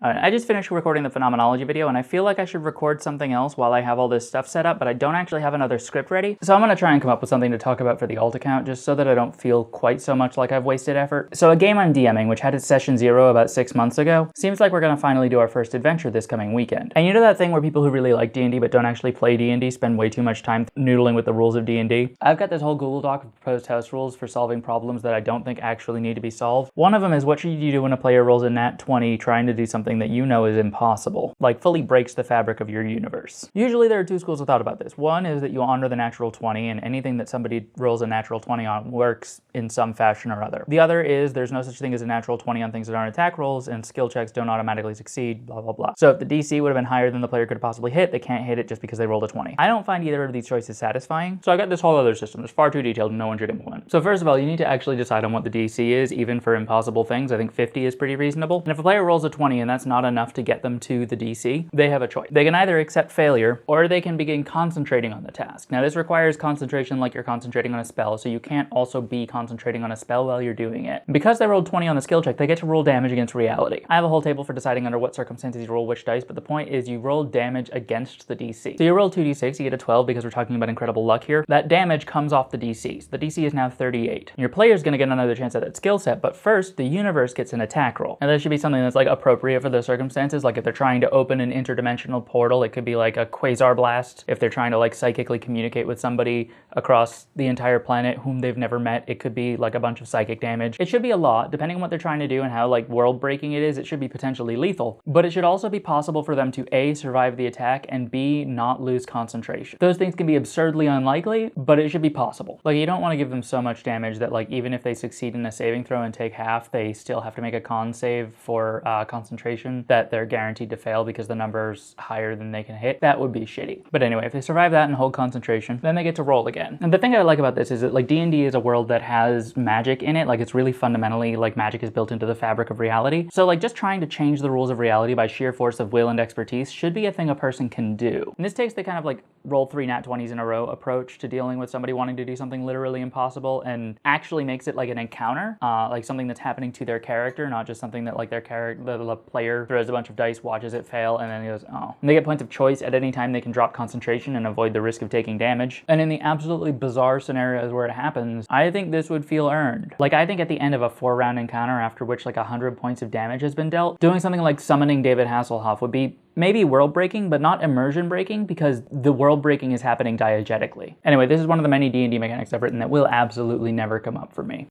I just finished recording the phenomenology video, and I feel like I should record something else while I have all this stuff set up, but I don't actually have another script ready. So I'm going to try and come up with something to talk about for the alt account, just so that I don't feel quite so much like I've wasted effort. So a game I'm DMing, which had its session 0 about 6 months ago, seems like we're going to finally do our first adventure this coming weekend. And you know that thing where people who really like D&D but don't actually play D&D spend way too much time noodling with the rules of D&D? I've got this whole Google Doc of proposed house rules for solving problems that I don't think actually need to be solved. One of them is, what should you do when a player rolls a nat 20 trying to do something that you know is impossible, like fully breaks the fabric of your universe? Usually there are two schools of thought about this. One is that you honor the natural 20, and anything that somebody rolls a natural 20 on works in some fashion or other. The other is there's no such thing as a natural 20 on things that aren't attack rolls, and skill checks don't automatically succeed, blah, blah, blah. So if the DC would have been higher than the player could possibly hit, they can't hit it just because they rolled a 20. I don't find either of these choices satisfying, so I got this whole other system that's far too detailed and no one should implement. So first of all, you need to actually decide on what the DC is, even for impossible things. I think 50 is pretty reasonable. And if a player rolls a 20 and that's not enough to get them to the DC, they have a choice. They can either accept failure, or they can begin concentrating on the task. Now this requires concentration like you're concentrating on a spell, so you can't also be concentrating on a spell while you're doing it. Because they rolled 20 on the skill check, they get to roll damage against reality. I have a whole table for deciding under what circumstances you roll which dice, but the point is you roll damage against the DC. So you roll 2d6, you get a 12 because we're talking about incredible luck here. That damage comes off the DC. So the DC is now 38. Your player's gonna get another chance at that skill set, but first the universe gets an attack roll. And that should be something that's like appropriate for the circumstances. Like if they're trying to open an interdimensional portal, it could be like a quasar blast. If they're trying to like psychically communicate with somebody across the entire planet whom they've never met, it could be like a bunch of psychic damage. It should be a lot, depending on what they're trying to do and how like world breaking it is. It should be potentially lethal, but it should also be possible for them to A, survive the attack, and B, not lose concentration. Those things can be absurdly unlikely, but it should be possible. Like you don't want to give them so much damage that like even if they succeed in a saving throw and take half, they still have to make a con save for concentration that they're guaranteed to fail because the number's higher than they can hit. That would be shitty. But anyway, if they survive that and hold concentration, then they get to roll again. And the thing I like about this is that like D&D is a world that has magic in it. Like it's really fundamentally like magic is built into the fabric of reality. So like just trying to change the rules of reality by sheer force of will and expertise should be a thing a person can do. And this takes the kind of like roll 3 nat 20s in a row approach to dealing with somebody wanting to do something literally impossible, and actually makes it like an encounter, like something that's happening to their character, not just something that like their character, the player throws a bunch of dice, watches it fail, and then he goes, oh. And they get points of choice at any time they can drop concentration and avoid the risk of taking damage. And in the absolutely bizarre scenarios where it happens, I think this would feel earned. Like I think at the end of a 4-round encounter after which like 100 points of damage has been dealt, doing something like summoning David Hasselhoff would be maybe world breaking, but not immersion breaking, because the world breaking is happening diegetically. Anyway, this is one of the many D&D mechanics I've written that will absolutely never come up for me.